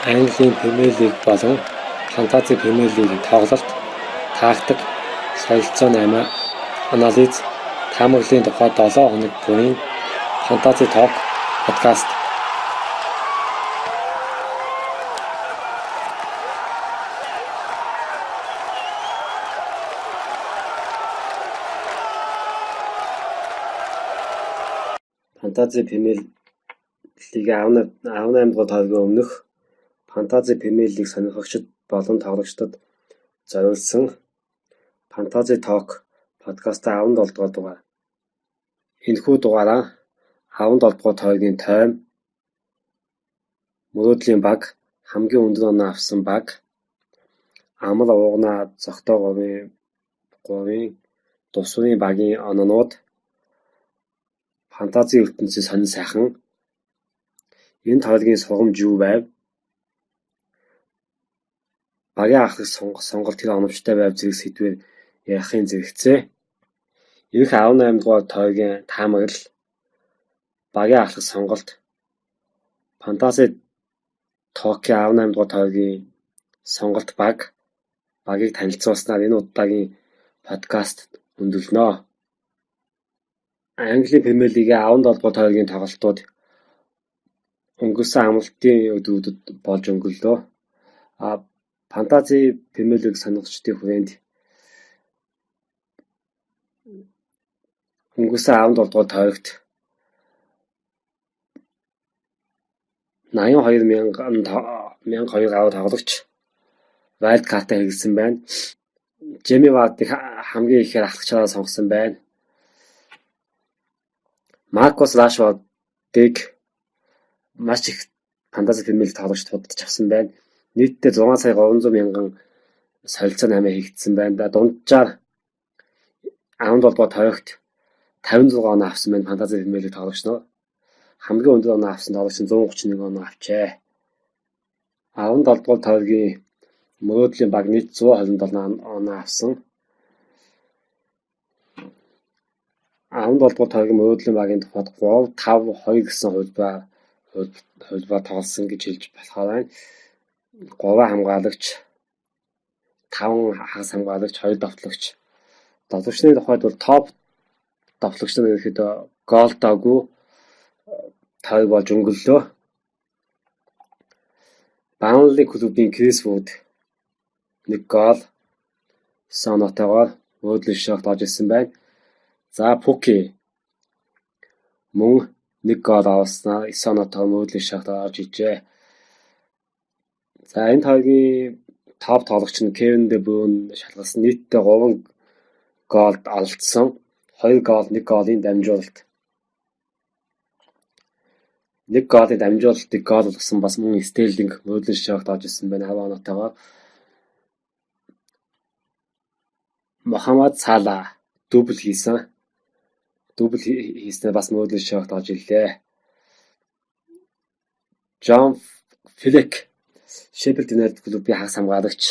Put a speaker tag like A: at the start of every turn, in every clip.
A: Английн премиер лиг болон Фантази премиер лигийн тоглолт, тактик, солилцоо 8, анализ, таамаглалын тухай 7 хоног бүрийн Фантази ток подкаст. Фантази премиер лигийн 18 дугаар тойрогийн өмнөх Фантази премиер лиг сонирхогчид болон тоглогчдод зориулсан Фантази ток подкастын 17 дугаар дугаар. Энэхүү дугаараа 17 дугаар тойрогийн тойм, мөрөөдлийн баг, хамгийн өндөр оноо авсан баг, амар уугнаа зогтоо 3 тусварын багийн оноонууд, фантази ертөнцийн сонин сайхан, энэ тойрогийн сургамж юу байв, багийн ахлагч сонголт тэр оновчтой байв зэрэг сэдвээр ярихын зэрэгцээ, ирэх 18 дугаар тойрогийн таамаглал, багийн ахлагч сонголт, фантази токийн 18 дугаар тойрогийн сонголт баг, багийг танилцуулснаар энэ удаагийн подкаст өндөрлөнө. Английн премиер лигийн 17 дугаар тойрогийн тоглолтууд өнгөрсөн амралтын өдрүүдэд болж өнгөрлөө. Фантази премиер лиг сонирхогчдын хүрээнд өнгөрсөн 17 дугаар тойрогт 82,200 гаруй тоглогч вайлд картаа хэрэглэсэн байна. Жеми Вардыг хамгийн ихээр ахлагчаараа сонгосон байна. Маркус Рашфордыг маш их фантази премиер лиг тоглогчд худалдаж авсан байна. Нийтдээ 6,300,000 солилцоо 8 хийгдсэн байна. Дунджаар 17 дугаар тойрогт 56 оноо авсан байна фантази премиер лиг тоглогч нар. Хамгийн өндөр оноо авсан тоглогч нь 131 оноо авчээ. 17 дугаар тойргийн мөрөөдлийн баг нийт 127 оноо авсан. 17 дугаар тойргийн мөрөөдлийн багийн тухайд 3-5-2 гэсэн хувьбаар тоглосон гэж хэлж болохоор байна. 3 хамгаалагч, 5 хагас хамгаалагч, 2 давтлагч. Давтлагчны тухайд бол топ давтлагч нар ерөөхдөө гол доогүй тойрог болж өнгөрлөө. Английн клубын Крис Вуд 1 гол сонотойгоор мөрөөдлийн шогт орж ирсэн байна. За Пуки мөн 1 гол авснаар 9 оноотой мөрөөдлийн шогт орж ижээ. За энэ тойргийн топ тоглогч нь Кевин Дэ Брюн шалгалсан нийтдээ 3 голд алдсан. 2 гол, 1 голын дамжуулалт. 1 голын дамжуулалтыг гол болгосон бас мөн Стерлинг мөрөөдлийн шогт орж ирсэн байна 10 оноотойгоор. Мохаммад Сала дубль хийснээр бас мөрөөдлийн шогт орж ирлээ. Джон Флек Шеффилд Юнайтед клубын хагас хамгаалагч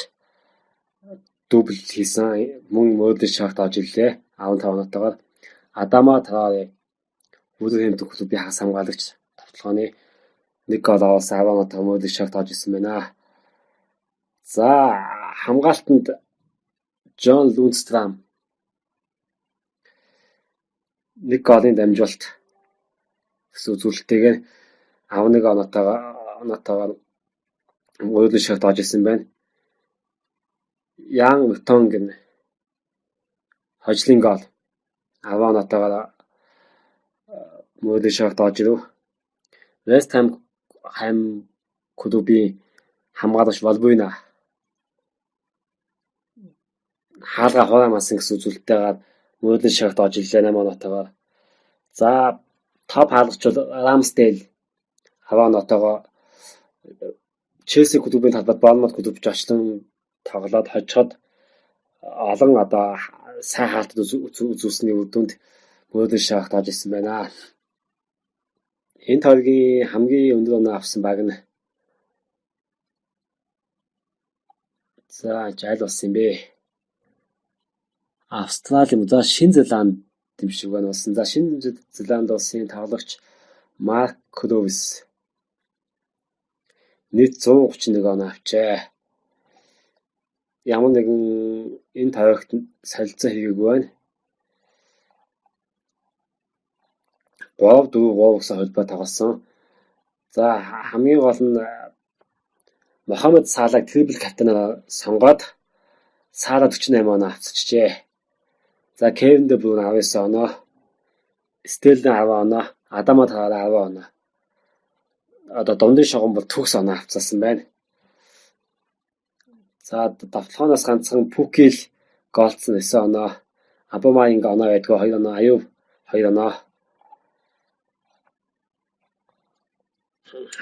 A: дубль хийсэн мөн мөрөөдлийн шогт орж ирлээ 15 оноотойгоор. Адама Траоре Вулверхэмптон клубын хагас хамгаалагч тоглооны 1 гол авсан 10 оноотойгоор мөрөөдлийн шогт орж ирсэн байна. За хамгаалтанд Жон Лундстрам 1 голын дамжуулалт гэсэн үзүүлэлттэйгээр 11 оноотойгоор мөрөөдлийн шогт орж ирсэн байна. Ян Мертонген хожлын гол 10 оноотойгоор мөрөөдлийн шогт орж ирэв. Вест Хэм клубын хамгаалагч Валбуйна хаалга хураамасан гэсэн үзүүлэлттэйгээр мөрөөдлийн шогт орж ирлээ 8 оноотойгоор. За топ хаалгач бол Рамсдейл 10 оноотойгоор Челси клубын талбайд Борнмут клубч очлон тоглоод хожиход олон сайн хаалтад үзүүлсэний үр дүнд мөрөөдлийн шогт орж ирсэн байна. Энэ тойргийн хамгийн өндөр оноо авсан баг нь жайл болсон юм бэ. Австралийн за Шинэ Зеланд юм шиг байна болсон. За Шинэ Зеланд улсын тоглогч Марк Крувис нийт 131 оноо авчээ. Ямар нэгэн энэ тавигт солилцоо хийгээгүй байна. 3-4 гэсэн холбоо тоглосон. За хамгийн гол нь Мохаммед Салаг трипл капитанаар сонгоод Сала 48 оноо авчижээ. За Кевин Дэ Брюн 19 оноо, Стерлинг 10 оноо, Адама Трауре 10 оноо. Одоо дундын шугам бол төгс оноо авцаасан байна. За давталгаанаас ганцхан Пукил голцсон 9 оноо, Абамаинг оноо байдгүй 2 оноо, Аюв 2 оноо.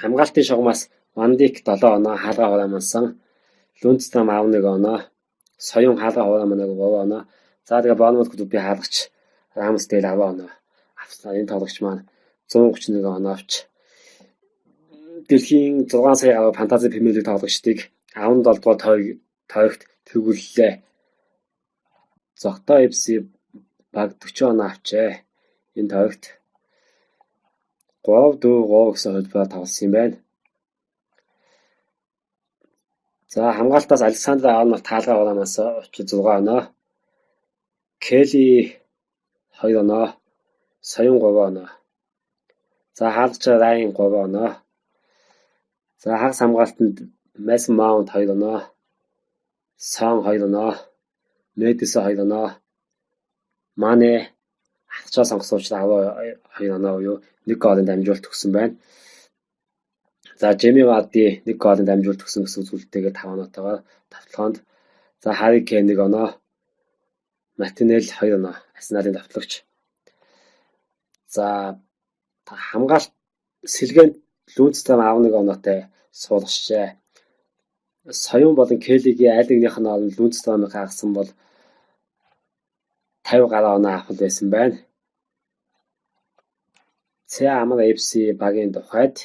A: Хамгаалтын шугамаас Вандик 7 оноо, хаалга хураамансан, Лүнцтрам 11 оноо, Соён хаалга хурааманаг 3 оноо. За тэгээ Борнмут клубын хаалгач Рамсдейл 10 оноо авсан. Энэ тоглогч маань 131 оноо авч дэлхийн 6 сая гаруй фантази премиер лиг тоглогчдыг 17 дугаар тойрогт тэргүүллээ. Зогтой FC баг 40 оноо авчээ. Энэ тойрогт 3-4 гэсэн холбоо тоглосон юм байна. За хамгаалтаас Александр Арнольд хаалга хураамаас 36 оноо, Келли 2 оноо, Соён 3 оноо. За хаалгач Райн 3 оноо. За хагас хамгаалтанд Мэйсон Маунт 2 оноо, Сон 2 оноо, Мэдисон 2 оноо, Мане хагачаа сонгосон учраас 2 оноо буюу 1 голын дамжуулалт өгсөн байна. За Жеми Варди 1 голын дамжуулалт өгсөн гэсэн үзүүлэлттэйгээ 5 оноотойгоор давталгаанд. За Хари Кейн 1 оноо, Мартинелл 2 оноо, Арсеналын давтлагч. За хамгаалт сэлгээнд Лүнцтрам 11 оноотой суулгачжээ. Соён болон Келлигийн аль нэгнийх нь олон Лүнцтрамыг хагасан бол 50 гаруй оноо авах байсан байна. Амар FC багийн тухайд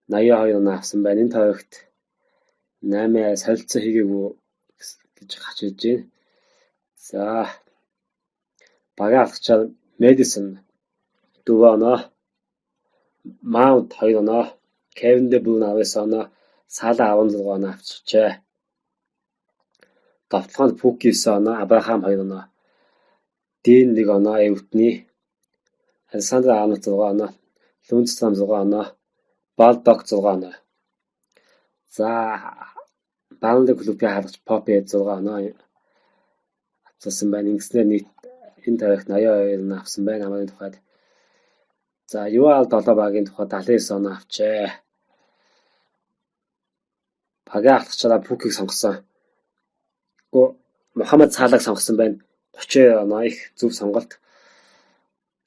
A: 82 оноо авсан байна. Энэ тойрогт 8 солилцоо хийгээгүй гэж хачиж байна. За багийн алхачаар Мэдисон 4 оноо, Маунт 2 оноо, Кевин Дэ Брюн 19 оноо, Сала 16 оноо авчижээ. Давталгаанд Пуки 9 оноо, Абрахам 2 оноо, Дин 1 оноо, Эвертний, Александр Арнольд 6 оноо, Лүнцтрам 6 оноо, Балдог 6 оноо. За Баунли клубын хаалгач Попе 6 оноо авсан байна. Ингэснээр нийт энэ тойрогт 82 оноо авсан байна хамгийн тухайд. За UAL 7 багийн тухайд 79 оноо авчээ. Багийн алхачаараа Пукийг сонгосон. Мохаммед Салаг сонгосон байна. 30 оноо их зөв сонголт.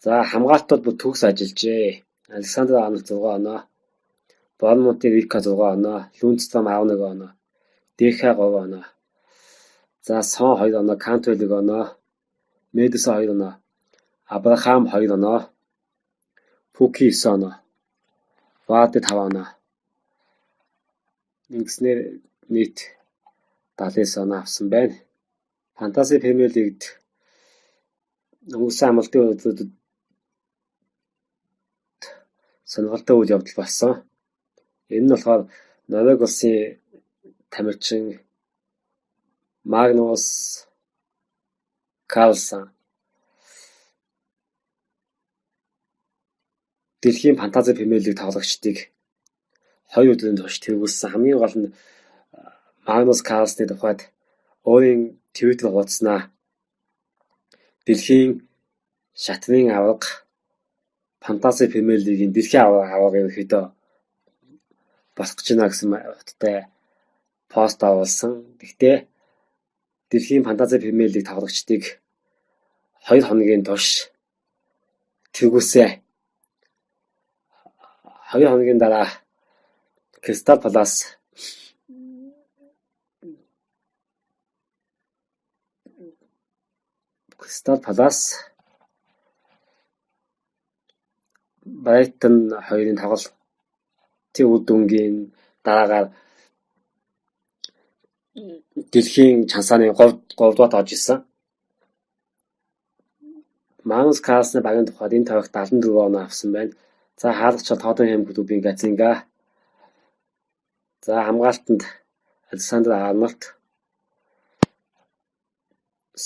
A: За хамгаалтууд бүр төгс ажиллажээ. Александр Арнольд 6 оноо, Борнмутын Вика 6 оноо, Лүнцтрам 11 оноо, ДХ 3 оноо. За Сон 2 оноо, Кантвелл 1 оноо, Мэдисон 2 оноо, Абрахам 2 оноо, Пуки 9 оноо, Варди 5 оноо. Ингэснээр нийт 79 оноо авсан байна. Фантази премиер лигт өнгөрсөн амралтын өдрүүдэд сонголттой үйл явдал болсон. Энэ нь болохоор Норвеги улсын тамирчин Магнус Карлсон дэлхийн фантази премиер лиг тоглогчдыг 2 өдрийн турш тэргүүлсэн. Хамгийн гол нь Магнус Карлсны тухайд өөрийн Твиттер хуудаснаа дэлхийн шатны аварга фантази премиер лигийн дэлхийн аварга ерөөхдөө босгож гинэ гэсэн утгатай пост оруулсан. Гэхдээ дэлхийн фантази премиер лиг тоглогчдыг 2 хоногийн турш тэргүүлсэн. 2 хоногийн дараа Кристал Палас Брайтон 2-ын тоглолтын үр дүнгийн дараагаар дэлхийн чансааны 3 дугаарт орж ирсэн. Магнус Карлсны багийн тухайд энэ тойрогт 74 оноо авсан байна. За хаалгач Тоттенхэм клубын Газинга За хамгаалтанд Александр Арнольд,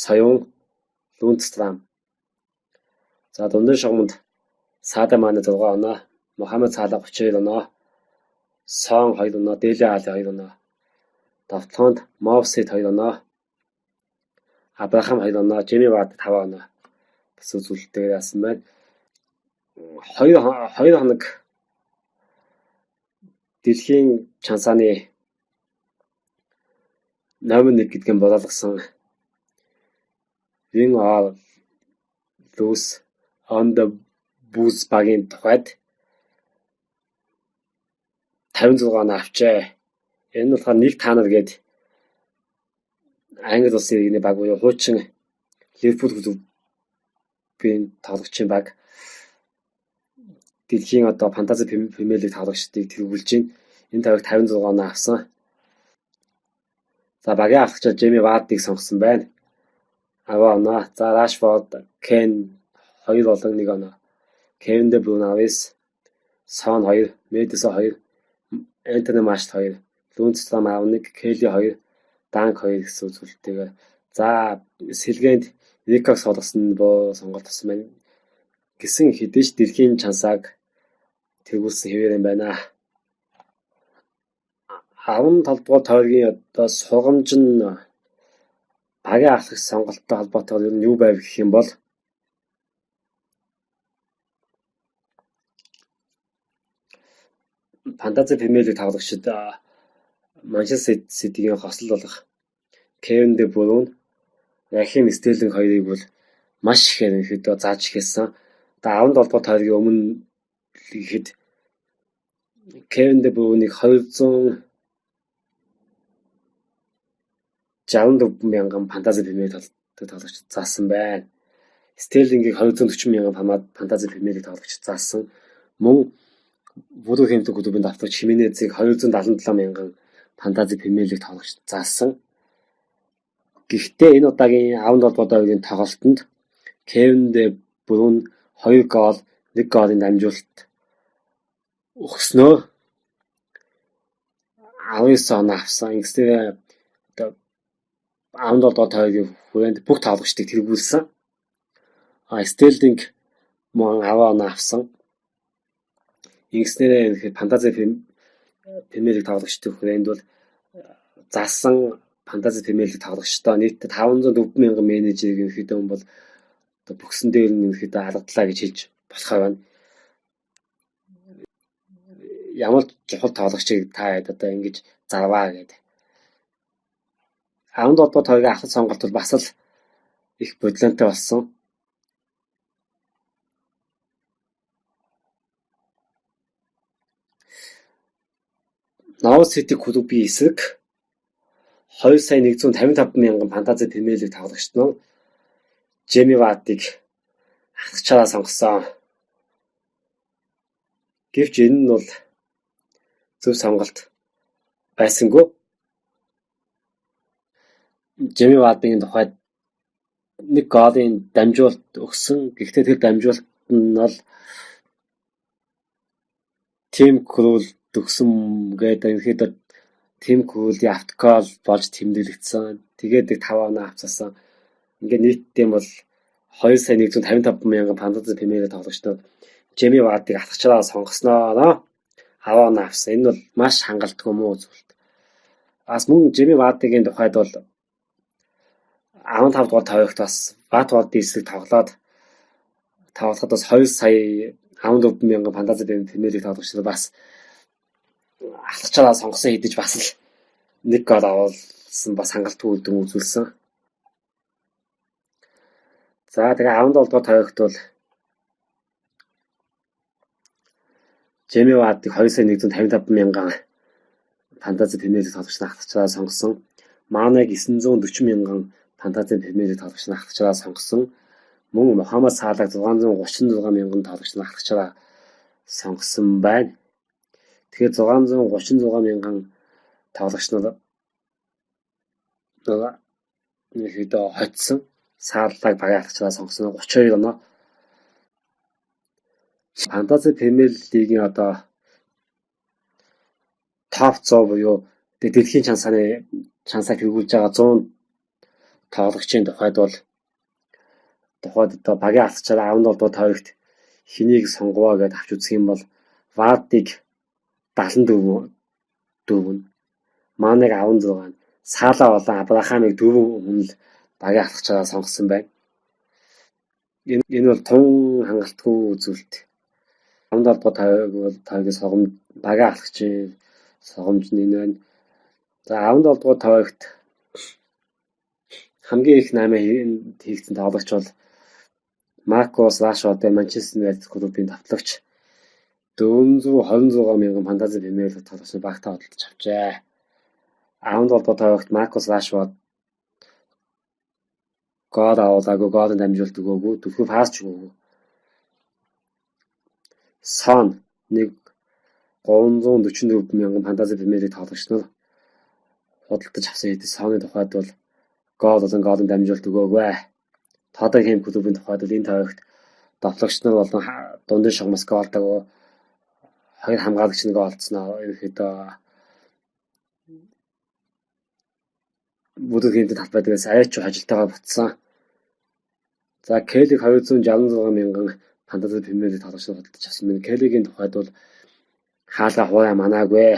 A: Соён, Лүнцтрам. За дундын шугамд Саада Мане 6 оноо, Мухаммед Салах 32 оноо, Сон 2 оноо, Дели Али 2 оноо. Давтлаганд Мовсет 2 оноо, Абрахам 2 оноо, Жими Вард 5 оноо гэсэн үзүүлэлтээр яасан байна. 2 хоног дэлхийн чансааны номер 1 гэдгийг болоолгосон Win or Lose on the Boost багийн тухайд 56 оноо авчээ. Энэ нь болохоор нэг таанар гээд Англи улсын иргэний баг буюу хуучин Ливерпул клубын тоглогчийн баг дэлхийн одоо фантази премиер лиг тоглогчдыг тэргүүлж байна. Энэ тавигт 56 оноо авсан. За багийн ахлагч Жеми Вардыг сонгосон байна. 10 оноо. За Рашфорд, Кен 2 болон 1 оноо. Кевин Де Брюнавис, Сон 2, Мэдисон 2, Антони Машт 2, Лүнцтрам 11, Келли 2, Данк 2 гэсэн үзүүлэлтээр. За сэлгээнд Ирэх суулгасан боо сонголт болсон байна. Гэсэн хэдэж дэлхийн чансааг тэргүүлсэн хэвээр юм байна. 17 дугаар тойрогийн одоо сургамж нь багийн ахлагч сонголттой холбоотойгоор ер нь юу байв гэх юм бол фантази премиер лиг тоглогчид Манчестер Ситигийн хослол болох Кевин Де Брюн, ярихын Стерлинг хоёрыг бол маш ихээр ихэд зааж ихсэн. Одоо 17 дугаар тойрогийн өмнө ихэд Кевин Де Брюнийг 264 мянган фантази премиер тоглогч заасан байна. Стерлингийг 240 мянган фантази премиер лиг тоглогч заасан. Мөн Бүрэн хэмтэг клубын давтагч Хименезийг 277 мянган фантази премиер лиг тоглогч заасан. Гэхдээ энэ удаагийн 17 дугаар тойрогийн тоглолтод Кевин Де Брюн 2 гол, 1 голын дамжуулалт өгснөө 19 оноо авсан. Ингэснээр одоо 17 дугаар тойрогийн хүрээнд бүх тоглогчдыг тэргүүлсэн. Стерлинг мөн 10 оноо авсан. Ингэснээр фантази премиер лиг тоглогчдын хүрээнд бол заасан фантази премиер лиг тоглогчдоо нийтдээ 504 мянган менежерийг ерөнхийдөө бол одоо бүгсэн дээр нь ерөнхийдөө алгадлаа гэж хэлж болох байна. Ямар чухал тоглогчийг та одоо ингэж зарваа гэдэг. 17 дугаар тойрогийн ахлах сонголт бол бас л их бодлонтой болсон. Норвич Сити клубын эсрэг 2,155 мянган фантази премиер лиг тоглогчд нь Жеми Вардыг ахлагчаараа сонгосон. Гэвч энэ нь бол зөв сонголт байсангүй. Жеми Вардын тухайд 1 голын дамжуулалт өгсөн. Гэхдээ тэр дамжуулалт нь бол тим крул төгсөн гэдэг ерөөхдөө тим круулийн автогол болж тэмдэглэгдсэн. Тэгээд 5 оноо авцсан. Ингээд нийтдээ бол 2,155 мянган фантази премиер лиг тоглогчдод Жеми Вардыг ахлагчаараа сонгосноо 10 оноо авсан. Энэ бол маш хангалтгүй муу зүйлт. Бас мөн Жеми Вардын тухайд бол 15 дугаар тойрогт бас Вардын эсрэг тоглоход бас 2 сая 14 мянган фантази премиер лиг тоглогчдод бас ахлагчаараа сонгосон хэдиж бас л 1 гол авуулсан бас хангалтгүй үлдэн үзүүлсэн. За тэгээ 17 дугаар тойрогт бол Жеми Вардыг 2,155 мянган фантази премиер лиг тоглогчдод ахлагчаараа сонгосон. Манайг 940 мянган фантази премиер лиг тоглогчдод ахлагчаараа сонгосон. Мөн Мухаммед Салах 636 мянган тоглогчдод ахлагчаараа сонгосон байна. Тэгэхээр 636 мянган тоглогчнууд ерөөдөө хоцсон. Сааллаг багийн ахлагчаараа сонгосон 32 оноо. Фантази премиер лигийн одоо топ 100 буюу дэлхийн чансааг тэргүүлж байгаа 100 тоглогчийн тухайд одоо багийн алхачаар 17 дугаар тойрогт хэнийг сонговоо гэдээ авч үзэх юм бол Вардыг 74 дөрвөн, Маныг 16, Саала болон Абрахамыг 4 хүн л багийн алхачаар сонгосон байна. Энэ бол тун хангалтгүй үзүүлэлт. 17 дугаар тойргийн сургамж багийн алхачийн сургамж нь энэ байна. За 17 дугаар тойрогт хамгийн их 8 хийгдсэн тоглогч бол Маркос Рашфорд Манчестер Юнайтед клубын давтлагч 426 мянган фантази премиер лиг тоглогчны багтаа хөдөлж авчээ. 17 дугаар тойрогт Маркос Рашфорд гол аваагүй, гол дамжуулалт өгөөгүй, түлхүү пасч өгөөгүй. Сон нэг 344 мянган фантази премиер лиг тоглогч нар худалдаж авсан хэдий Соны тухайд бол гол дамжуулалт өгөөгүй. Тойрогийн клубын тухайд бол энэ тойрогт давтлагч нар болон дундын шугамаас голдог, хоёр хамгаалагч нэг олцсноо ерөөхдөө бүдүүгийн талбай дээрээс аяач ажилтайгаа буцсан. За Келиг 266 мянган фантази премиер лиг тоглогч нар худалдаж авсан байна. Келигийн тухайд бол хаалга хураа манаагүй.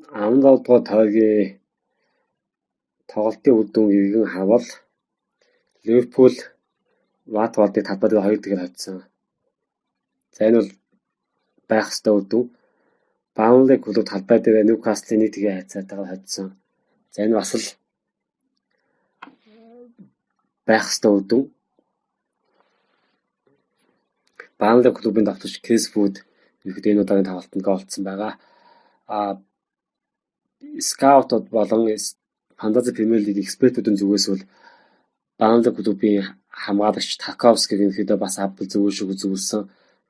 A: 17 дугаар тойргийн тоглолтын үр дүн иргэн хавал Ливерпул Ватфордыг талбай дээр 2-1 хоцсон. За энэ бол байх ёстой үр дүн. Баунли клуб талбай дээр Ньюкаслыг 1-1 хайцаатайгаар хоцсон. За энэ бас л байх ёстой үр дүн. Баунли клубын давтагч Крис Вуд ерөнхийдөө энэ удаагийн тоглолтод голцсон байгаа. Скаутууд болон фантази премиер лиг экспертүүдийн зүгээс бол Баунли клубын хамгаалагч Тарковскиг ерөнхийдөө бас авбал зөвлөсөн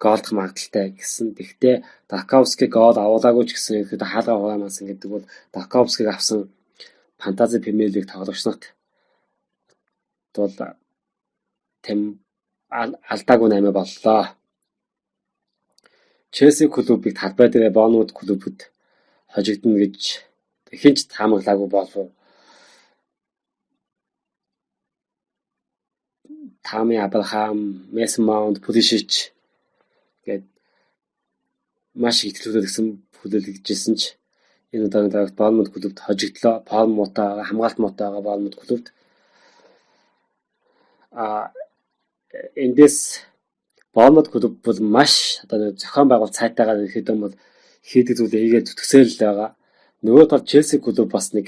A: голдох магадaltaй гэсэн. Тэгвэл Тарковский гол авуулаагүй ч гэсэн ерөнхийдөө хаалга хураамаасан гэдэг бол Тарковскиг авсан фантази премиер лиг тоглогч нарт бол тэм алдаагүй 8 боллоо. Челси клубыг талбай дээр Борнмут клубуд хожигдно гэж хинч таамаглаагүй болов. Тами Абрахам, Мессон Маунт, Пулишич гээд маш их төлөвлөлт гэсэн хүлээлгэжсэн ч энэ удаагийн дараагт Борнмут клубт хожигдлоо. Борнмутаа хамгаалт муутайгаа Борнмут клубт эндээс Борнмут клуб бол маш одоо зохион байгуулалт сайтайгаар ирэхэд бол хийдэг зүйлээ хийгээд зүтгсээр л байгаа. Нөгөө тал Челси клуб бас нэг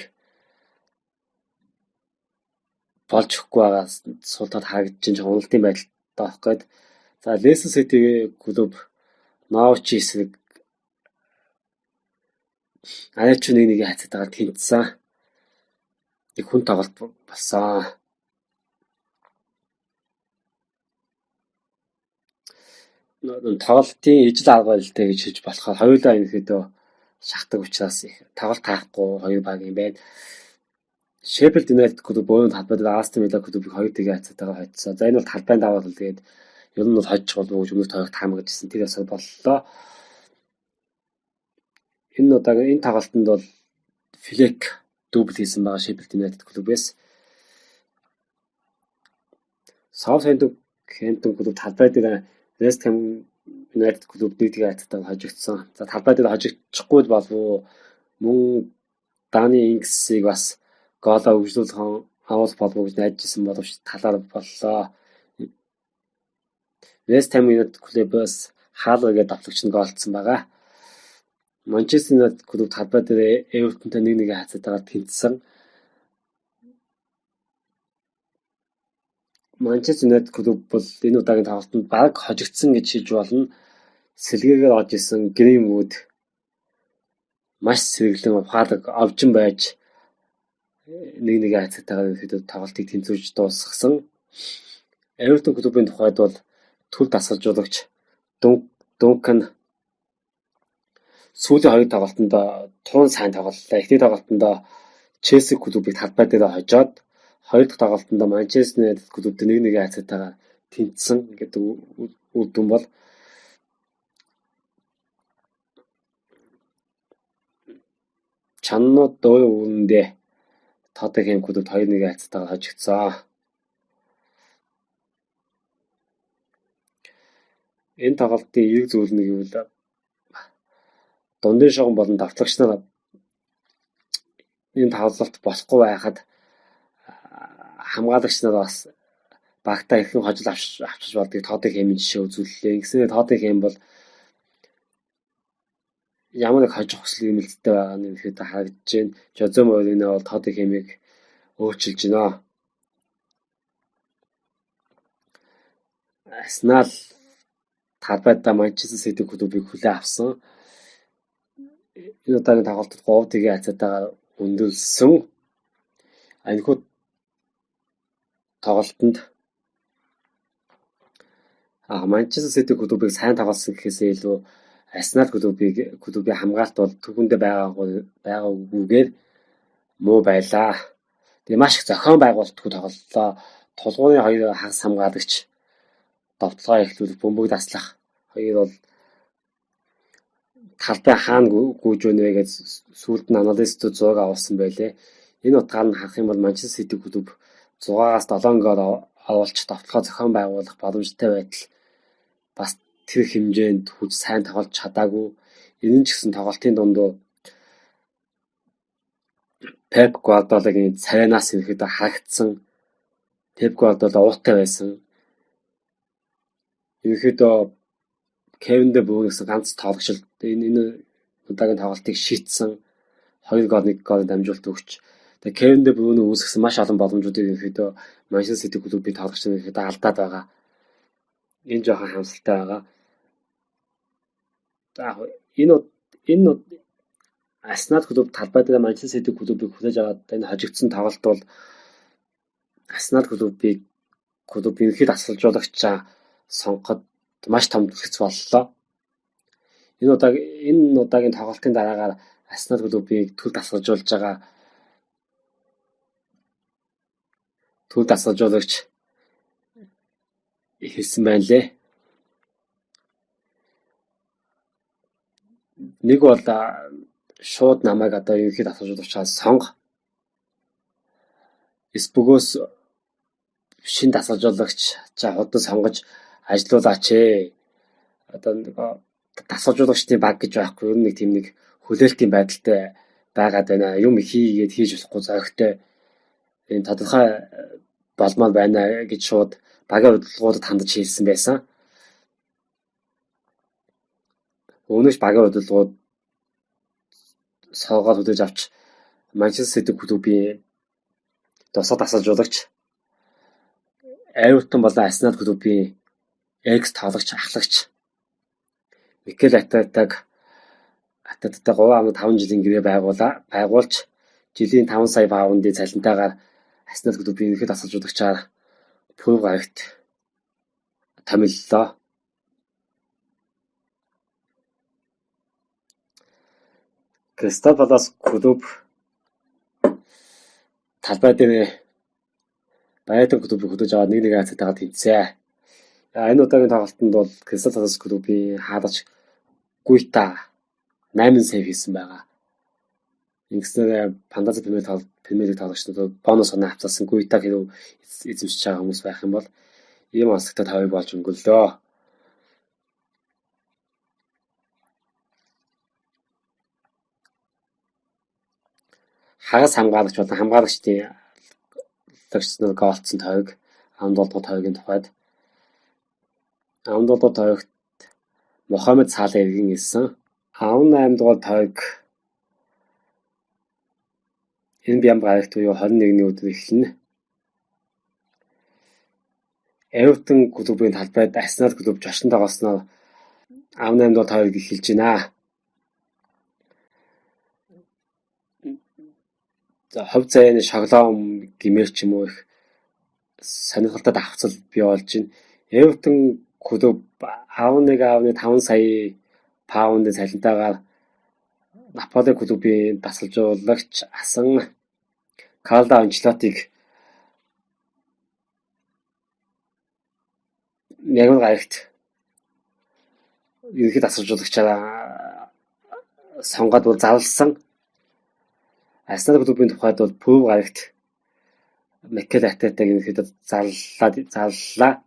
A: болж өгөхгүй байгаа суултад харагдаж байгаа уналтын байдалтай байхгүй. За Лестер Сити клуб Норвич эсрэг аяач 1-1 хайцаатайгаар тэнцсэн. Их хүн тоглолт болсон. Тоглолтын ижил арга барилтай гэж хэлж болохоор хоёулаа ерөнхийдөө шахдаг учраас их тоглолт таахгүй хоёр багийн байна. Шеффилд Юнайтед клуб бөөн талбай дээр Астон Вилла клубыг 2-1 хайцаатайгаар хоцсон. За энэ бол талбайн даваад л тэгээд ер нь бол хожих болов уу гэж өмнөх тойрогт таамаглажсэн. Тэр ясаар боллоо. Энэ удаагийн энэ тоглолтод бол Флек дубль хийсэн байгаа Шеффилд Юнайтед клубээс. Саутгемптон клуб талбай дээр Вест Хэм Юнайтед клуб 1-1 хайцаатайгаар хожигдсон. За талбай дээр хожигдчихгүй болов уу? Мөн Дани Инксийг бас гоолоо өгжлүүлэх авах болов уу гэж найдажсэн боловч талаар боллоо. Вест Хэм Юнайтед клубээс хаалгагээд давтлагч нь голцсон байгаа. Манчестер Юнайтед клуб талбай дээр Эвертонтой 1-1 хайцаатайгаар тэнцсэн. Манчестер Юнайтед клуб бол энэ удаагийн тоглолтод баг хожигдсон гэж хэлж болно. Сэлгээгээр орж исэн Гринвуд маш сэргэлэн ухаалаг овжин байж 1-1 хайцаатайгаар ерөнхийдөө тоглолтыг тэнцвэрж дуусгасан. Эвертон клубын тухайд бол төл дасгалжуулагч Дункан сүүлийн хоёр тоглолтонд туун сайн тоглолоо. Эхний тоглолтонд Челси клубыг талбай дээр хожоод хоёр дахь тоглолтонд Манчестер Юнайтед клубт 1-1 хайцаатайгаар тэнцсэн гэдэг үр дүн бол чаннууд өө үүндээ тоотой клуб 2-1 хацтайгаар хожигдсон. Энэ тоглолтын эрг зүйл нь гэвэл дундын шугам болон давтлагч нар энэ тоглолт болохгүй байхад хамгаалагч нар бас багтаа ихэнх хожил авчиж болдгийг тоотой жишээ үзүүллээ. Ингэснээр тоотой бол ямар нэг хожих хүсэл эмэлттэй байгаа нь ихэд харагдаж байна. Жозе Мориньо бол тоотой өөрчилж байна. Арсенал талбайдаа Манчестер Сити клубыг хүлээн авсан. Энэ удаагийн тоглолтод 3-1 хацаатайгаар өндөрлсөн. Энэхүү тоглолтод Манчестер Сити клубыг сайн тоглосон гэхээсээ илүү Арсенал клубын хамгаалалт бол түүхэндээ байгаагүйгээр муу байлаа. Тэгээ маш их зохион байгуулалтгүй тоглолоо. Тулгууны 2 хагас хамгаалагч довтлогоо эхлүүлэх, бөмбөг таслах. Хоёр бол талбай хаана гүйж байна вэ гэж сүүлд нь аналистууд зураг авсан байлээ. Энэ утгаар нь харах юм бол Манчестер Сити клуб 6-аас 7 гол оруулж довтлогоо зохион байгуулах боломжтой байтал бас тэр хэмжээнд хүч сайн тоглож чадаагүй. Энэ нь ч гэсэн тоглолтын дундуу Пеп Гвардиолагийн царайнаас ирэхэд харагдсан. Пеп Гвардиола уутай байсан. Ерөнхийдөө Кевин Дэ Брюйне гэсэн ганц тоглогч энэ удаагийн тоглолтыг шийдсэн. 2 гол 1 гол дамжуулалт өгч. Тэгээ Кевин Дэ Брюйне үүсгэсэн маш олон боломжуудыг ерөнхийдөө Манчестер Сити клубын тоглогч нар ерөнхийдөө алдаад байгаа. Энэ жоохон хамсалтай байгаа. За энэ Арсенал клуб талбай дээр Манчестер Сити клубыг хүлээж аваад энэ хожигдсон тоглолт бол Арсенал клубын ерөнхийд асалжуулагчаа сонгоход маш том түлхэц боллоо. Энэ удаагийн тоглолтын дараагаар Арсенал клубыг төл асалжуулагч хэлсэн байна лээ. Нэг бол шууд намайг одоо ерөнхийд асалжуулагчаа сонго. Эсбөгөөс шин дасгалжуулагч худад сонгож ажиллуулаач ээ. Одоо дасгалжуулагчдын баг гэж байхгүй ер нь нэг тийм нэг хүлээлтийн байдалтай байгаад байна. Юм хийгээд хийж болохгүй зөрөгтэй энэ тодорхой болмоор байна гэж шууд багийн удирдлагуудад хандаж хэлсэн байсан. Өмнөх багийн удирдлагууд соогоор хүлээж авч Манчестер Сити клубын досоо дасгалжуулагч Эвертон болон Арсенал клубын экс тоглогч ахлагч Микел Артетаг 3.5 жилийн гэрээ байгуулж жилийн 5 сая паундын цалинтайгаар Арсенал клубын ерөнхийд дасгалжуулагчаар Пүр гарагт томиллоо. Кристал Палас клуб талбай дээр Байв клубыг хөдөөж аваад 1-1 хацаатайгаар тэнцээ. Энэ удаагийн тоглолтод бол Кристал Палас клубын хаалагч Гуйта 8 сейв хийсэн байгаа. Ингэснээр Фантази премиер тоглогчдод бонус оноо авцаасан Гуйта хэрэг эзэмшиж байгаа хүмүүс байх юм бол ийм онцлогтой тавыг болж өнгөлөө. Хагас хамгаалагч болон хамгаалагчдын лагчнаар голцсон тойрог 17 тойрогийн тухайд 17 тойрогт Мохамед Сала иргэн ирсэн. 18 дугаар тойрог энэ бям гарагт буюу 21-ний өдөр эхэлнэ. Эвертон клубын талбайд Арсенал клуб жошин тоглосноор 18 дугаар тойрог эхэлж байна. За хов зайны шоглоом гэмээр ч юм уу их сонирхолтой давхцал бий болж байна. Эвертон клуб 11.5 сая паундын цалинтайгаар Наполи клубын дасгалжуулагч асан Карло Анчелоттиг нэгэн гарагт ерөнхийд дасгалжуулагчаараа сонгоод зарласан. Арсенал клубын тухайд бол Пөв гарагт Микель Артетаг ерөнхийдөө зарлаа.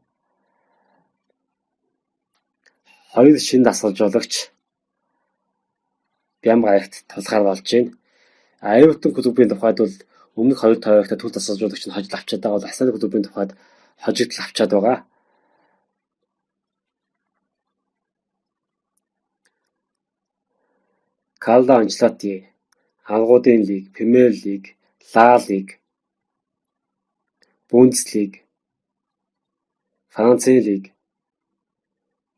A: Хоёр шинэ дасгалжуулагч Бям гарагт тулахаар болж байна. Ертөнцийн клубын тухайд бол өмнөх хоёр тойрогтой төл дасгалжуулагч нь хожил авчаад байгаа бол Арсенал клубын тухайд хожигдол авчаад байгаа. Карло Анчелотти Ангуудын лиг, премиер лиг, лиг, Бундслиг, Францын лиг,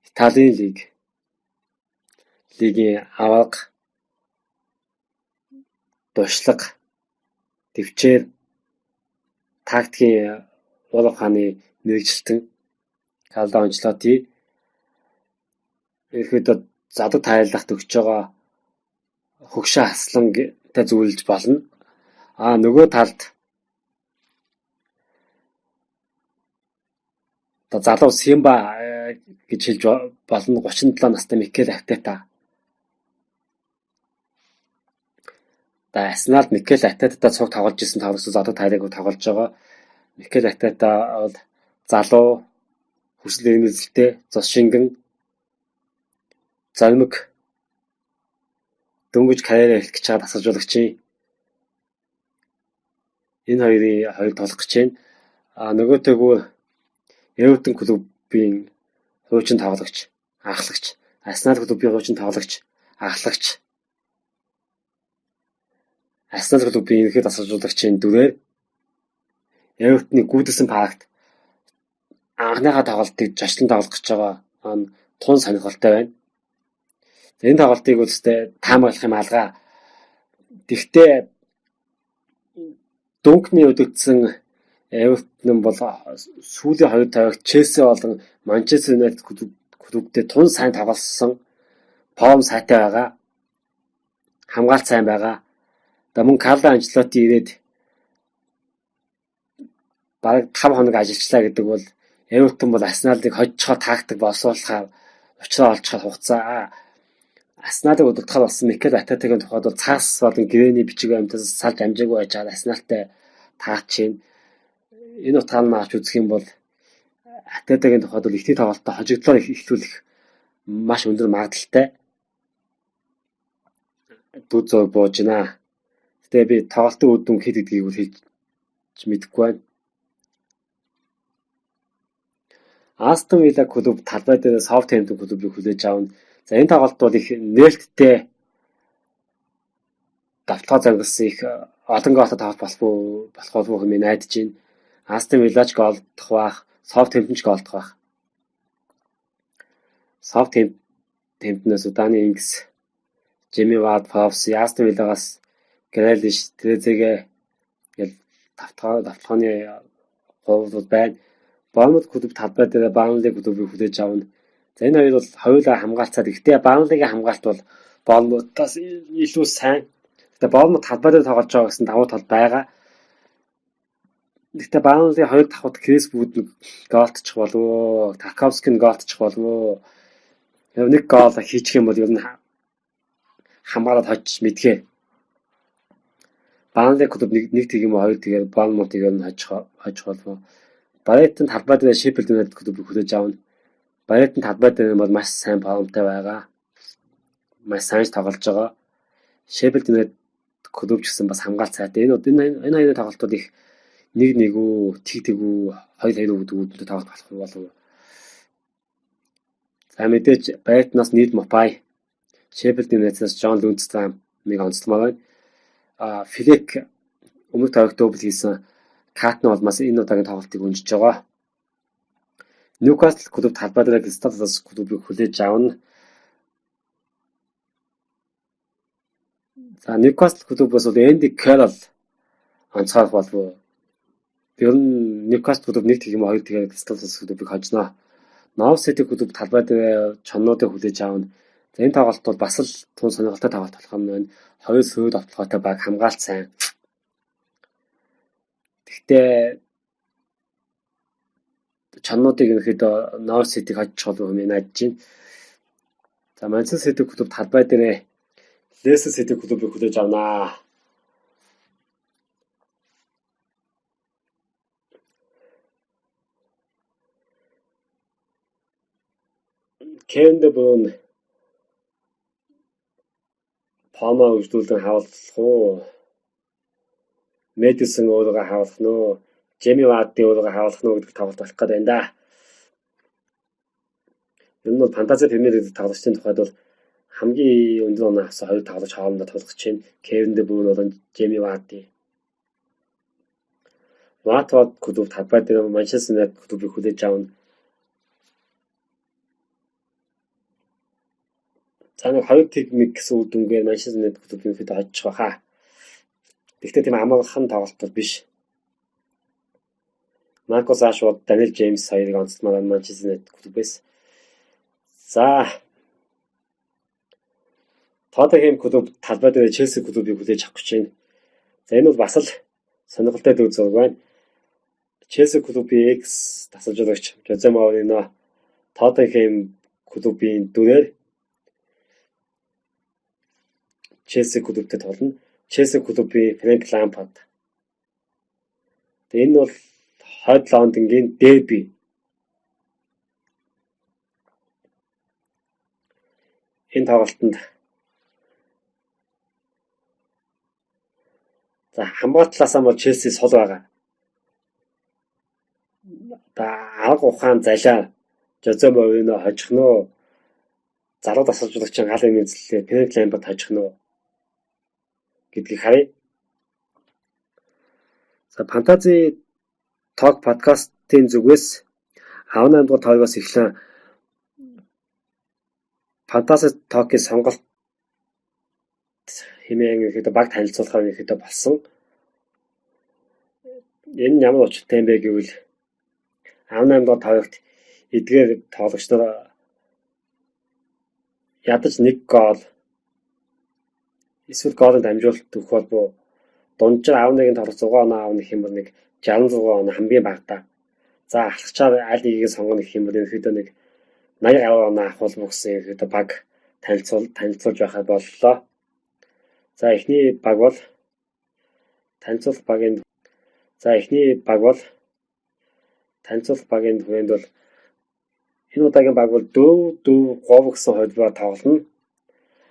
A: Италийн лиг, лигийн аварга, дуршлаг, төвчээр, тактикийн уул ухааны мэрэгчлэн Карло Анчелотти ерөөдөө задаг тайлахт өгч байгаа хөгшин хаслантай зөвлөж болно. Нөгөө талд залуу Симба гэж хэлж болно 37 настай Микель Артета. Арсеналд Микель Артетатай цуг тоглож исэн тоглогчдод одоо тайлаг тоглож байгаа. Микель Артета бол залуу хүсэл эрмэлзэлтэй, зос шингэн, зоримог дөнгөж карьераа эхлэх гэж байгаа дасгалжуулагчийн энэ хоёрыг тоглох гэж байна. Нөгөөтэйгүүр Ертөнцийн клубын хуучин тоглогч, ахлагч, Арсенал клубын хуучин тоглогч, ахлагч, Арсенал клубын ерөнхий дасгалжуулагчийн дүрээр Ертөнцийн гүйдэлсэн паркт анхныхаа тоглолтыг зочлон тоглох гэж байгаа тун сонголттой байна. Энэ тоглолтыг үстэй таамаглах юм алгаа. Тэгвэл дүнкний өдөгдсөн Ертөнцийн бол сүүлийн хоёр тойрогт Челси болон Манчестер Юнайтед клубтэй тун сайн тоглосон, форм сайтай байгаа, хамгаалт сайн байгаа. Мөн Карло Анчелотти ирээд бараг 5 хоног ажиллачлаа гэдэг бол Ертөнцийн бол Арсеналыг хожихоор тактик боловсруулахаар учраа олцохоор хугацаа. Арсеналыг удирдахаар болсон Микель Артетагийн тухайд бол цаас болон гэрээний бичиг баримтаас салж амжаагүй байж байгаа Арсеналтай таач чинь. Энэ утгаар нь авч үзэх юм бол Артетагийн тухайд бол ихний тоглолтод хожигдлоор эхлүүлэх маш өндөр магадлалтай. Дүү зөө бууж байна. Гэтэ би тоглолтын үр дүн хэд гэдгийг хэлж мэдэхгүй байна. Астон Вилла клуб талбай дээр Саутгемптон клубыг хүлээж авна. За энэ тоглолт бол их нээлттэй давтгаа зангасан их олон гоолтой тоглолт болох болов уу гэж найдаж байна. Астон Виллач голдох бах, Саутгемптон ч голдох бах. Саутгемптоноос Уданы Ингс, Жими Вард Фавси, Астон Виллагаас Грэлиш, Трезеге гэл давтгааны ховлууд байна. Болон клуб талбай дээр Баунли клубыг хүлээж авна. За энэ хоёр бол хоёулаа хамгаалцаад ихтэй Баунлигийн хамгаалт бол Болонтаас илүү сайн. Гэтэ Болон талбай дээр тоглож байгаа гэсэн давуу тал байгаа. Гэтэ Баунли хоёр давхад Крисвуд голтчих болов уу? Тарковский голтчих болов уу? Нэг гол хийчих юм бол ер нь хамгаалаад хожиж мэдхээ. Баунли клуб нэг тэг юм уу хоёр тэгээд Болонтыг ер нь хожих болов уу? Брайтон талбай дээр Шеффилд Юнайтед клубыг хүлээж авна. Брайтон талбай дээр бол маш сайн формтой байгаа. Маш сайн тоглож байгаа. Шеффилд Юнайтед клуб ч гэсэн бас хамгаалт сайтай. Энэ хоёрын тоглолтууд их нэг-нэгүү, тэг-тэгүү, хоёр үүдтэй тоглох болох болов. За мэдээж Брайтоноос Нийл Мопай, Шеффилд Юнайтедээс Джон Лундстрамыг онцлмоор байна. Флек өмнөх тойрогт дубль хийсэн Катн бол бас энэ удаагийн тоглолтыг өнжиж байгаа. Ньюкасл клуб талбай дээр Кристалс клубыг хүлээж авна. За Ньюкасл клубээс бол Энди Кэррол онцгой болов. Ер нь Ньюкасл клуб нэг тэг юм хоёр тэгээд Кристалс клубыг хожно. Нов Сити клуб талбай дээр чоннуудыг хүлээж авна. За энэ тоглолт бол бас л тун сонирхолтой тоглолт болох юм байна. Хоёр сүйд автлоготой баг хамгаалт сайн. Гэхдээ чаннуудыг ерөөхдөө Нов Ситиг хожих болов юм найдаж байна. За Манчестер Сити клуб талбай дээр Лестер Сити клубыг хүлээж авнаа. Кевин Дэ Брюн Палмаа үржүүлэн хавлах уу? Мэдисон өөрийгөө хавлах нь уу? Жеми Вардын өөрийгөө хавлах нь уу гэдэг тоглолт болох гэдэг байна да. Ер нь бол фантази премиер гэдэг тоглолтын тухайд бол хамгийн өндөр оноо авсан хоёр тоглогч хоорондоо тоглох чинь Кевин Дэ Брюн болон Жеми Варди. Ватфорд клубт талбай дээр Манчестер Юнайтед клубыг хүлээж авна. За нэг хоёр техник гэсэн үг дүнгээр Манчестер Юнайтед клубын хэд хожиж байгаа. Гэхдээ тийм амархан тоглолт бол биш. Маркус Рашфорд, Даниэл Джеймс хоёрыг онцлмаар Манчестер Юнайтед клубээс. За Тоттенхэм клуб талбай дээр Челси клубыг хүлээж авах гэж байна. За энэ бол бас л сонирхолтой төв зураг байна. Челси клубын X тасалжуулагч Жозе Морино Тоттенхэм клубын дүрээр Челси клубтэй тоглоно. Челси клубын Фрэнк Лампард. Тэгээ энэ бол хойд Лондонгийн дерби. Энэ тоглолтод за хамгаалтлаасаа бол Челси сул байгаа. Арга ухаан залиар Жозе Морино хожих нь уу? Залуу тасалжуулагчийн гал эмзэллээ Фрэнк Лампард хожих нь уу гэдгийг харъя. За фантази ток подкастын зүгээс 18 дугаар тойроогоос эхлэн фантази токийн сонголт хэмээн ихэд баг танилцуулахаар ихэд болсон. Энэ ямар учиртай юм бэ гэвэл 18 дугаар тойрогт эдгээр тоглогч нар ядаж нэг гол эсвэл голын дамжуулалт өгөх болбоо дунджаар 11-ийн тоглох 6 оноо авах гэх юм бол нэг 66 оноо хамгийн багадаа. За ахлагчаар аль нэгийг сонгоно гэх юм бол ерөөдөө нэг 80 гаруй оноо авах болов гэсэн ерөөдөө баг танилцуулж байхад боллоо. За эхний баг бол танилцуулах багийн хүрээнд бол энэ удаагийн баг бол дөө говь гэсэн холбоо тоглоно.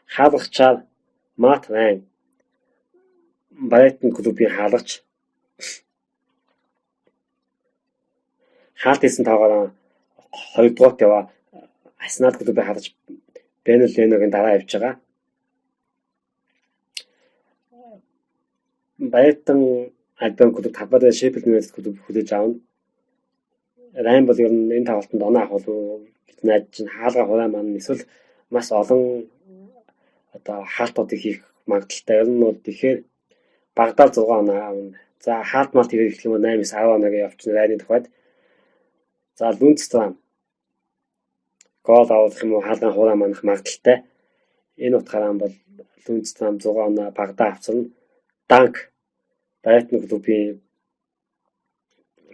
A: Хаалгачаар Мат Райн Брайтон клубын хаалгач хаалт хийсэн таагаар 2 дугаарт яваа Арсенал клубын хаалгач Бенэл Леногийн дараа явж байгаа. Брайтон Альбион клуб талбайд Шеффилд Юнайтед клуб хүлээж авна. Райн бол ер нь энэ тоглолтод оноо авах уу гэж найдаж чинь хаалга хураа маань эсвэл маш олон одоо хаалтуудыг хийх магадaltaй. Ер нь бол тэгэхээр багадаар 6 оноо авна. За хаалт малт хийх гэх юм бол 8-10 оноогийн явчихна Райны тухайд. За Лүнцтрам гол авах юм уу хаалгын хураа манах магадaltaй. Энэ утгаараа бол Лүнцтрам 6 оноо багадаа авцарна. Данк Брайтон клубын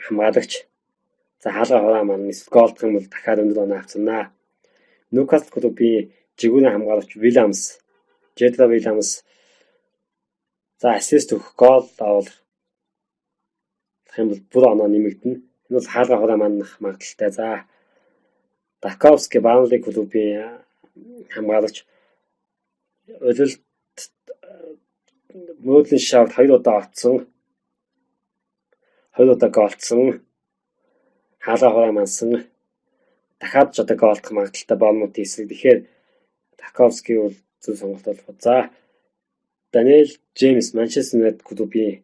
A: хамгаалагч. За хаалга хураа маань эсвэл голдох юм бол дахиад өндөр оноо авцарнаа. Ньюкасл клубын жигүүрийн хамгаалагч Джедра Вильямс за ассист өгөх гол авах юм бол бүр оноо нэмэгдэнэ. Энэ бол хаалга хураа манах магадaltaй. За Даковски Баунли клубын хамгаалагч Улилт мөрөөдлийн шавд 2 удаа олцсон. 2 удаа голцсон. Хаалга хураа мансан. Дахиад ч одоо голдох магадaltaй Баунмут эсрэг. Тэгэхээр Даковски бол зөв сонголт болох. За Даниэл Джеймс Манчестер Юнайтед клубын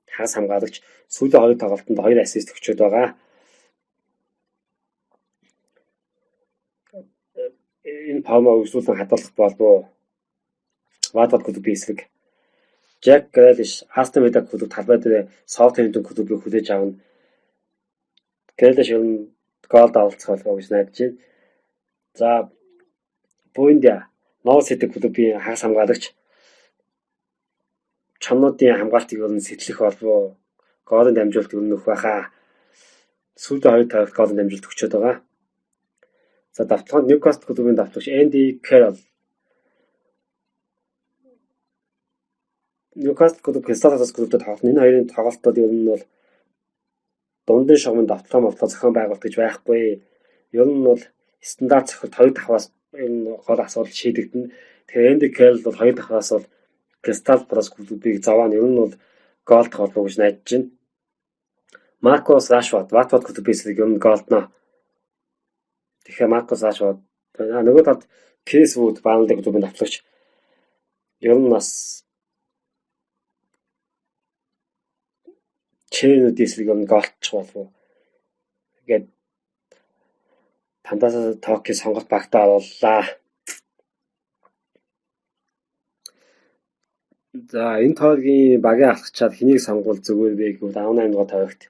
A: хагас хамгаалагч сүүлийн 2 тоглолтод 2 ассист өгчөөд байгаа. Энэ Палма үргэлжлүүлэн хадгалах болов. Ватфорд клубын эсрэг Жак Грэлиш Астон Вилла клуб талбай дээр Саутгемптон клубыг хүлээж авна. Грэлиш ер нь гол давалцах болов гэж найдаж байна. За Бундиа Норвич Сити клубын хагас хамгаалагч чамнуудын хамгаалтыг ер нь сэтлэх болов. Голын дамжуулалт өгөх байхаа. Сүүлийн 2 тойрогт голын дамжуулалт өгчөөд байгаа. За давтлаганд Ньюкасл клубын давтлагч Энди Кэрол Ньюкасл клуб Кристалс клубтэй тоглоно. Энэ хоёрын тоглолтууд ер нь бол дундын шугамын давтлага зохион байгуулалт гэж байхгүй. Ер нь бол стандарт цохилт 2 давхраас энэ гол асуудал шийдэгдэнэ. Тэгэхээр Энди Кэррол бол 2 давхраас бол Кристал Палас клубыг зовоо нь ер нь бол голд холбоо гэж найдаж байна. Маркус Рашфорд Ватфорд клубээс ер нь голдно. Тэгэхээр Маркус Рашфорд нөгөө талд Крис Вуд Баунли клубын давтлагч ер нь бас Чэнүүдээс ер нь голдчих болов уу. Тэгээд Фантази Токийн сонголт багтаа орууллаа. За энэ тойрогийн багийн ахлагчаар хэнийг сонгуул зүгээр вэ гэвэл 18 дугаар тойрогт.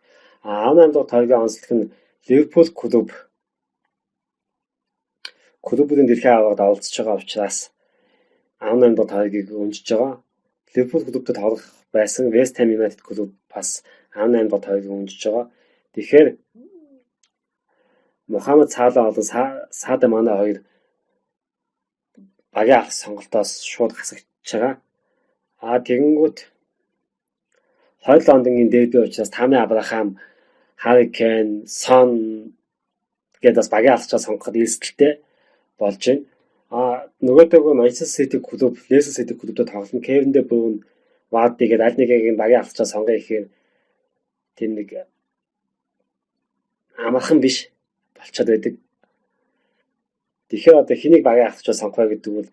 A: 18 дугаар тойрогийн онцлог нь Ливерпул клубүүдийн дэлхийн аваргад оролцож байгаа учраас 18 дугаар тойрогийг өнжиж байгаа. Ливерпул клубтад тоглох байсан West Ham United клуб бас 18 дугаар тойрогийг өнжиж байгаа. Тэгэхээр Мухаммед Салах болон Садо Мане хоёр багийн авах сонголтоос шууд хасагч байгаа. Тэгэнгүүт хоёр Лондонгийн дерби учраас Тами Абрахам, Harry Kane, Son гэдэг бас багийн авахчаа сонгоход эрсдэлтэй болж байна. Нөгөөдөө Manchester City клуб, Leicester City клубтэй тоглоно. Kevin De Bruyne, Vardy гэдэг аль нэгийг багийн авахчаа сонгоё гэхээр тийм нэг амархан биш болчиход байдаг. Тэгэхээр одоо хэнийг багийн авахчаа сонгоё гэдэг бол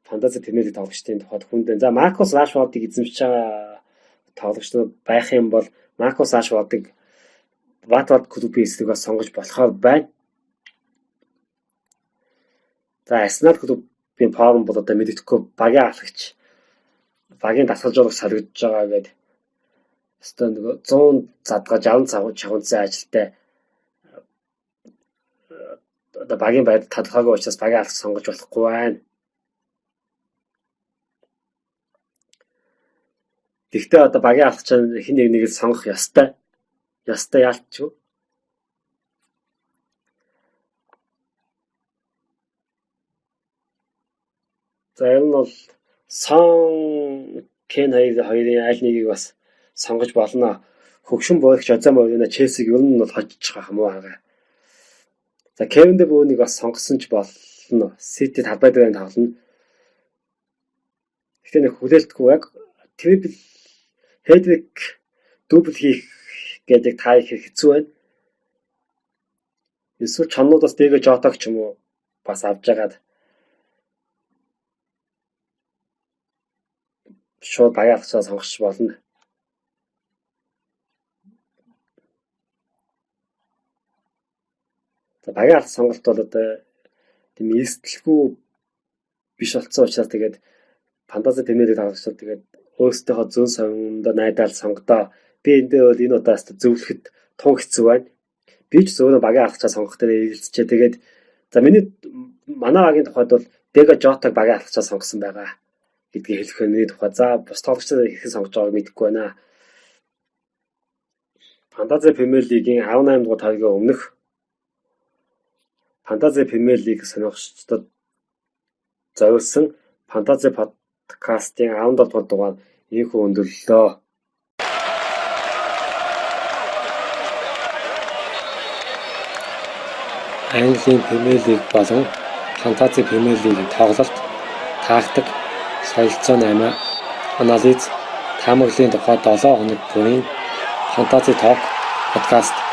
A: Фантази премиер лиг тоглогчдын тухайд хүндэн. За Маркус Рашфордыг эзэмшиж байгаа тоглогчдод байх юм бол Маркус Рашфордыг Ватфорд клубын эсрэг бас сонгож болохоор байна. За Арсенал клубын форм бол одоо мэддэхгүй багийн ахлагч багийн дасгалжуулах солигдож байгаа гэдэг. Өстөө нөгөө 100 задгаа 60 чавцсан ажилтай одоо багийн байд тодорхойгүй учраас багийн ахлагч сонгож болохгүй байна. Гэхдээ одоо багийн ахлагчаа хэн нэгийг сонгох ёстой. Ёстой яалтчгүй. За ер нь бол Сон Кен хоёрын аль нэгийг бас сонгож болно. Хөгшин боогч Жозэ Мourinho Челсиг ер нь бол хожиж байгаа юм уу хагаа. За Кевин Де Брuyныг бас сонгосон ч болно. Сити талбай дээр тоглоно. Гэхдээ нэг хүлээлтгүй яг трипл хэдрик дубл хийх гэдэг та их хэцүү байна. Эсвэл чоннуудаас дээгэж Жотог ч юм уу бас авч жагаад шууд багийн ахлагчаа сонгох болно. За багийн ахлагч сонголт бол одоо тийм эрсдэлгүй биш болсон учраас тэгээд Фантази премиер лиг тоглогчдод тэгээд өөрсдийнхөө зүүн сонгондоо найдаал сонгодоо. Би энэ дээр бол энэ удаас зөвлөхөд тун хэцүү байна. Би ч зөвхөн багийн ахлагчаа сонгох дээр эргэлзчээ. Тэгээд за манай багийн тухайд бол Дэго Жотог багийн ахлагчаа сонгосон байгаа гэдгийг хэлэх хүний тухай. За бус тоглогчдод хэрхэн сонгож байгааг мэдэхгүй байна. Фантази премиер лигийн 18 дугаар тойрогийн өмнөх Фантази премиер лиг сонирхогчдод зориулсан Фантази подкастын 17 дугаар дугаар ийхүү өндөрлөлөө. Английн премиер лиг болон Фантази премиер лигийн тоглолт, тактик, солилцоо 8, анализ, таамаглалын тухай 7 хоног бүрийн Фантази Ток подкаст